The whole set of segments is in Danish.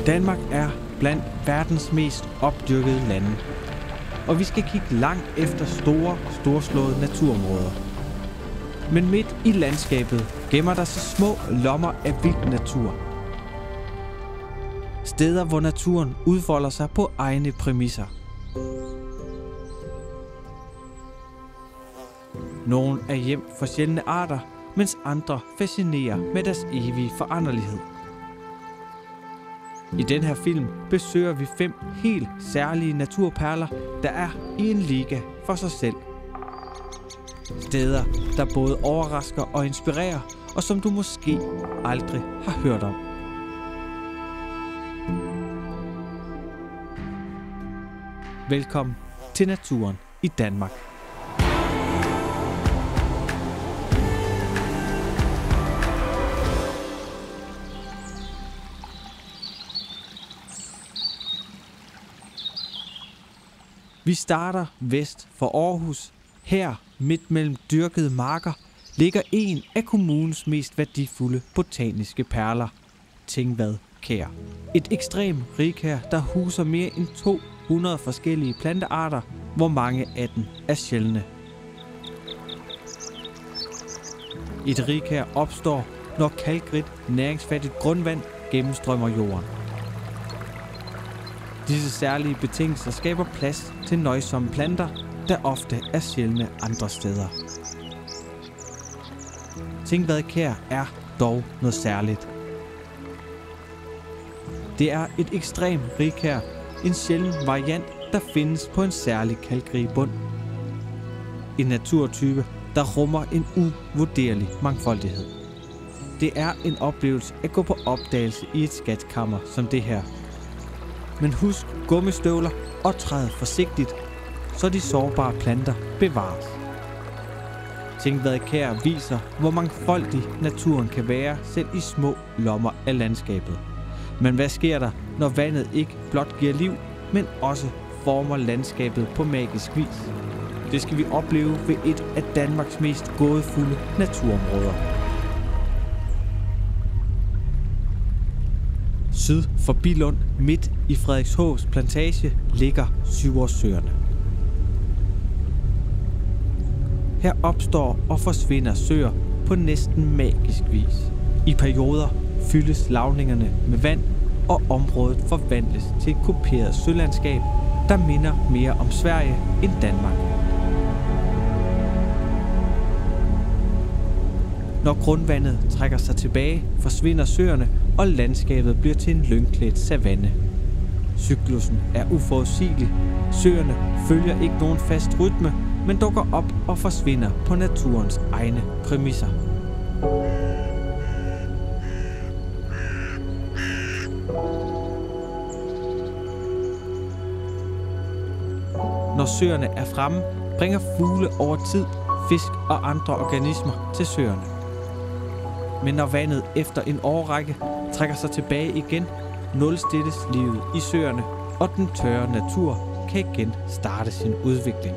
Danmark er blandt verdens mest opdyrkede lande, og vi skal kigge langt efter storslåede naturområder. Men midt i landskabet gemmer der sig små lommer af vild natur. Steder, hvor naturen udfolder sig på egne præmisser. Nogle er hjem for sjældne arter, mens andre fascinerer med deres evige foranderlighed. I den her film besøger vi 5 helt særlige naturperler, der er i en liga for sig selv. Steder, der både overrasker og inspirerer, og som du måske aldrig har hørt om. Velkommen til naturen i Danmark. Vi starter vest for Aarhus. Her, midt mellem dyrkede marker, ligger en af kommunens mest værdifulde botaniske perler, Tingvad Kær. Et ekstremt rigkær, der huser mere end 200 forskellige plantearter, hvor mange af dem er sjældne. Et rigkær opstår, når kalkrigt, næringsfattigt grundvand gennemstrømmer jorden. Disse særlige betingelser skaber plads til nøjsomme planter, der ofte er sjældne andre steder. Tingvad Kær er dog noget særligt. Det er et ekstremt rigkær, en sjælden variant, der findes på en særlig kalkrig bund. En naturtype, der rummer en uvurderlig mangfoldighed. Det er en oplevelse at gå på opdagelse i et skatkammer som det her. Men husk gummistøvler og træd forsigtigt, så de sårbare planter bevares. Tingvad Kær viser, hvor mangfoldig naturen kan være, selv i små lommer af landskabet. Men hvad sker der, når vandet ikke blot giver liv, men også former landskabet på magisk vis? Det skal vi opleve ved et af Danmarks mest gådefulde naturområder. Syd for Billund, midt i Frederikshovs plantage, ligger Syvårssøerne. Her opstår og forsvinder søer på næsten magisk vis. I perioder fyldes lavningerne med vand, og området forvandles til et kuperet sølandskab, der minder mere om Sverige end Danmark. Når grundvandet trækker sig tilbage, forsvinder søerne, og landskabet bliver til en lyngklædt savanne. Cyklussen er uforudsigelig. Søerne følger ikke nogen fast rytme, men dukker op og forsvinder på naturens egne præmisser. Når søerne er fremme, bringer fugle over tid fisk og andre organismer til søerne. Men når vandet efter en årrække trækker sig tilbage igen, nulstilles livet i søerne, og den tørre natur kan igen starte sin udvikling.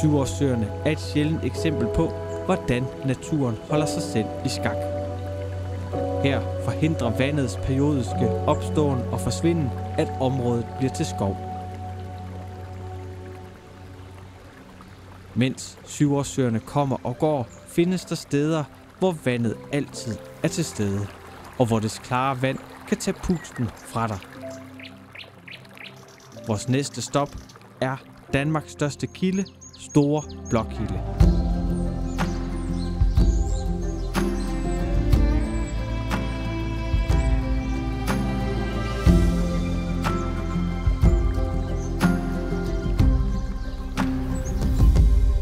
Syvårssøerne er et sjældent eksempel på, hvordan naturen holder sig selv i skak. Her forhindrer vandets periodiske opståen og forsvinden, at området bliver til skov. Mens Syvårssøerne kommer og går, findes der steder, hvor vandet altid er til stede, og hvor dets klare vand kan tage pusten fra dig. Vores næste stop er Danmarks største kilde, Store Blokhilde.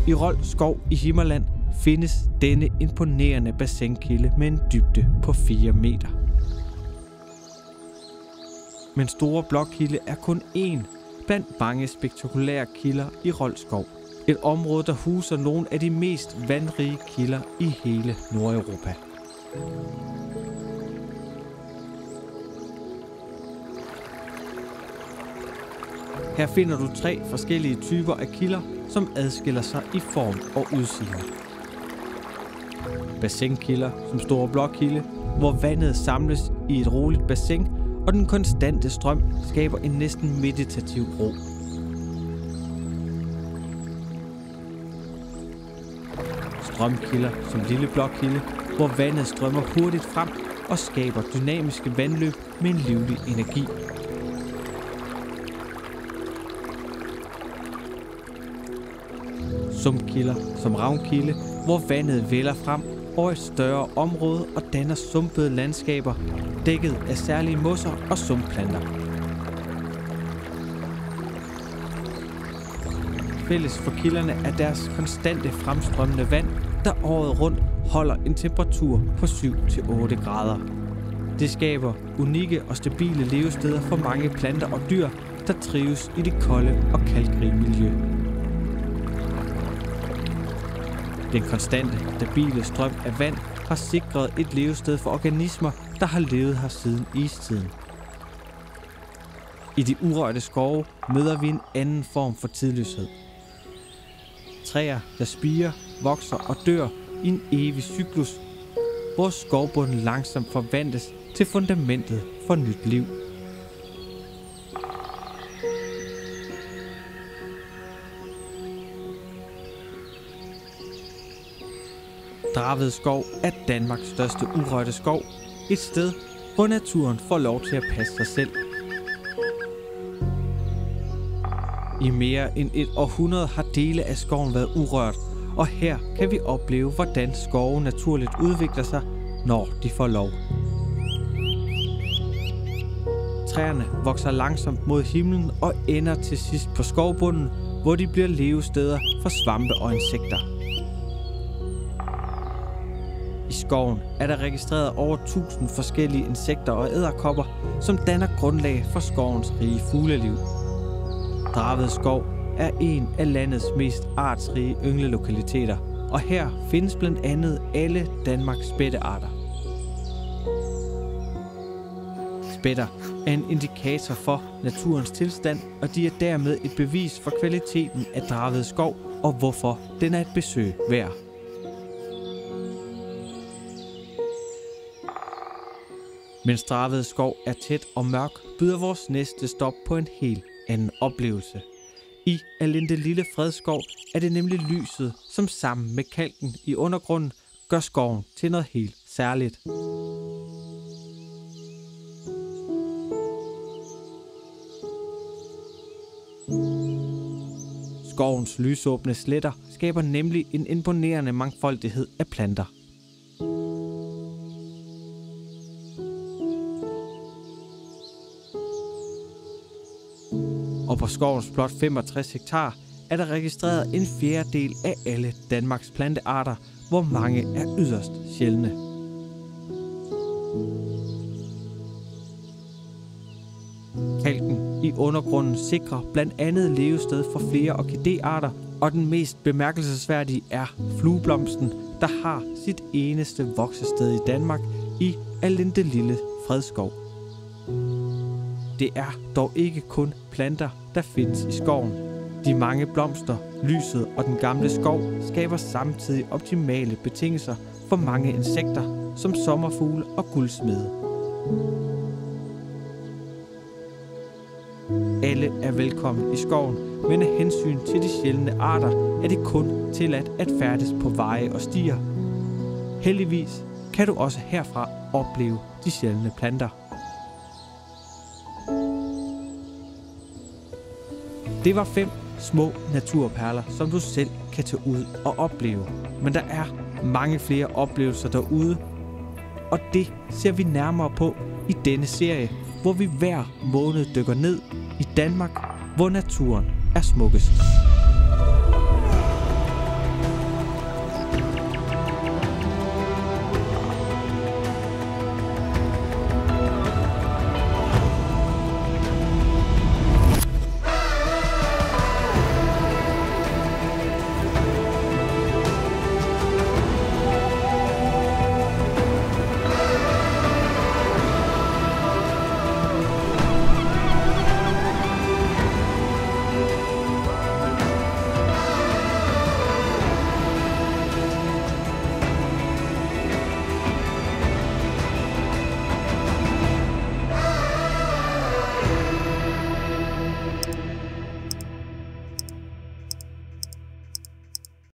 I Rold Skov i Himmerland findes denne imponerende bassinkilde med en dybde på 4 meter. Men Store Blokhilde er kun én blandt mange spektakulære kilder i Rold Skov. Et område, der huser nogle af de mest vandrige kilder i hele Nordeuropa. Her finder du 3 forskellige typer af kilder, som adskiller sig i form og udseende. Bassinkilder som Store Blokhilde, hvor vandet samles i et roligt bassin, og den konstante strøm skaber en næsten meditativ ro. Strømkilder som Lille Blåkilde, hvor vandet strømmer hurtigt frem og skaber dynamiske vandløb med en livlig energi. Sumpkilder som Ravnkilde, hvor vandet vælder frem over et større område og danner sumpede landskaber, dækket af særlige mosser og sumpplanter. Fælles for kilderne er deres konstante fremstrømmende vand, der året rundt holder en temperatur på 7-8 grader. Det skaber unikke og stabile levesteder for mange planter og dyr, der trives i det kolde og kalkrige miljø. Den konstante, stabile strøm af vand har sikret et levested for organismer, der har levet her siden istiden. I de urørte skove møder vi en anden form for tidløshed. Træer, der spirer, vokser og dør i en evig cyklus, hvor skovbunden langsomt forvandles til fundamentet for nyt liv. Draved Skov er Danmarks største urørte skov, et sted, hvor naturen får lov til at passe sig selv. I mere end et århundrede har dele af skoven været urørt, og her kan vi opleve, hvordan skove naturligt udvikler sig, når de får lov. Træerne vokser langsomt mod himlen og ender til sidst på skovbunden, hvor de bliver levesteder for svampe og insekter. I skoven er der registreret over 1000 forskellige insekter og edderkopper, som danner grundlag for skovens rige fugleliv. Draved Skov er en af landets mest artsrige ynglelokaliteter, og her findes blandt andet alle Danmarks spættearter. Spætter er en indikator for naturens tilstand, og de er dermed et bevis for kvaliteten af Draved Skov og hvorfor den er et besøg værd. Mens Draved Skov er tæt og mørk, byder vores næste stop på en helt anden oplevelse. I Allindelille Fredskov er det nemlig lyset, som sammen med kalken i undergrunden gør skoven til noget helt særligt. Skovens lysåbne sletter skaber nemlig en imponerende mangfoldighed af planter. Og på skovens blot 65 hektar er der registreret en fjerdedel af alle Danmarks plantearter, hvor mange er yderst sjældne. Kalken i undergrunden sikrer blandt andet levested for flere orkidéarter, og den mest bemærkelsesværdige er flueblomsten, der har sit eneste voksested i Danmark i Allindelille Fredskov. Det er dog ikke kun planter, der findes i skoven. De mange blomster, lyset og den gamle skov skaber samtidig optimale betingelser for mange insekter, som sommerfugle og guldsmede. Alle er velkommen i skoven, men af hensyn til de sjældne arter er det kun tilladt at færdes på veje og stier. Heldigvis kan du også herfra opleve de sjældne planter. Det var 5 små naturperler, som du selv kan tage ud og opleve. Men der er mange flere oplevelser derude, og det ser vi nærmere på i denne serie, hvor vi hver måned dykker ned i Danmark, hvor naturen er smukkest.